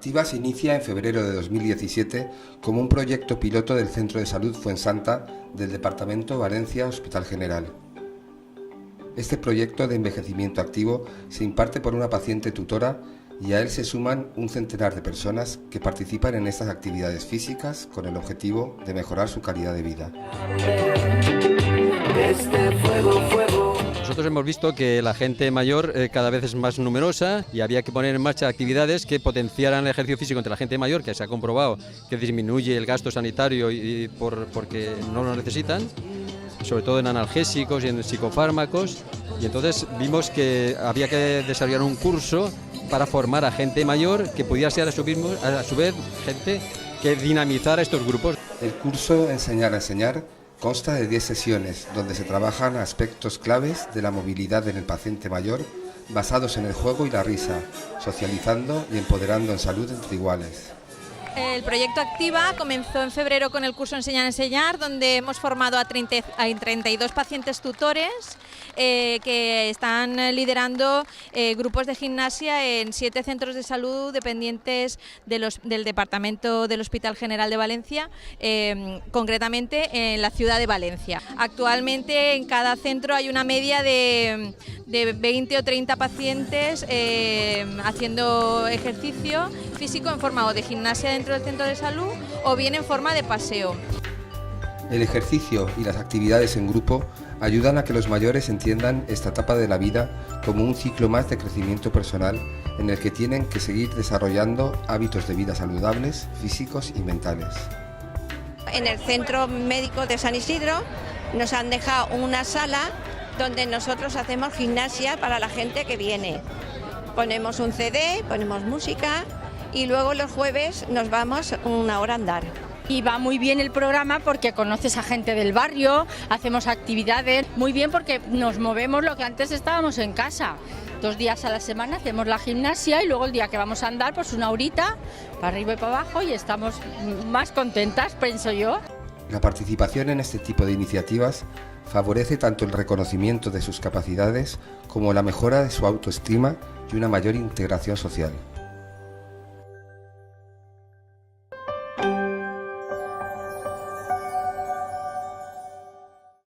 Activa se inicia en febrero de 2017 como un proyecto piloto del Centro de Salud Fuensanta del Departamento Valencia Hospital General. Este proyecto de envejecimiento activo se imparte por una paciente tutora y a él se suman un centenar de personas que participan en estas actividades físicas con el objetivo de mejorar su calidad de vida. Nosotros hemos visto que la gente mayor cada vez es más numerosa y había que poner en marcha actividades que potenciaran el ejercicio físico entre la gente mayor, que se ha comprobado que disminuye el gasto sanitario porque no lo necesitan, sobre todo en analgésicos y en psicofármacos, y entonces vimos que había que desarrollar un curso para formar a gente mayor que pudiera ser a su vez gente que dinamizara estos grupos. El curso Enseñar a Enseñar consta de 10 sesiones donde se trabajan aspectos claves de la movilidad en el paciente mayor basados en el juego y la risa, socializando y empoderando en salud entre iguales. El proyecto Activa comenzó en febrero con el curso Enseñar a Enseñar, donde hemos formado a 32 pacientes tutores que están liderando grupos de gimnasia en 7 centros de salud dependientes del Departamento del Hospital General de Valencia, concretamente en la ciudad de Valencia. Actualmente en cada centro hay una media de 20 o 30 pacientes haciendo ejercicio físico en forma o de gimnasia dentro del centro de salud o bien en forma de paseo. El ejercicio y las actividades en grupo ayudan a que los mayores entiendan esta etapa de la vida como un ciclo más de crecimiento personal en el que tienen que seguir desarrollando hábitos de vida saludables, físicos y mentales. En el Centro Médico de San Isidro nos han dejado una sala donde nosotros hacemos gimnasia para la gente que viene. Ponemos un CD, ponemos música y luego los jueves nos vamos una hora a andar. Y va muy bien el programa porque conoces a gente del barrio, hacemos actividades, muy bien porque nos movemos lo que antes estábamos en casa. 2 días a la semana hacemos la gimnasia y luego el día que vamos a andar pues una horita para arriba y para abajo y estamos más contentas, pienso yo. La participación en este tipo de iniciativas favorece tanto el reconocimiento de sus capacidades como la mejora de su autoestima y una mayor integración social.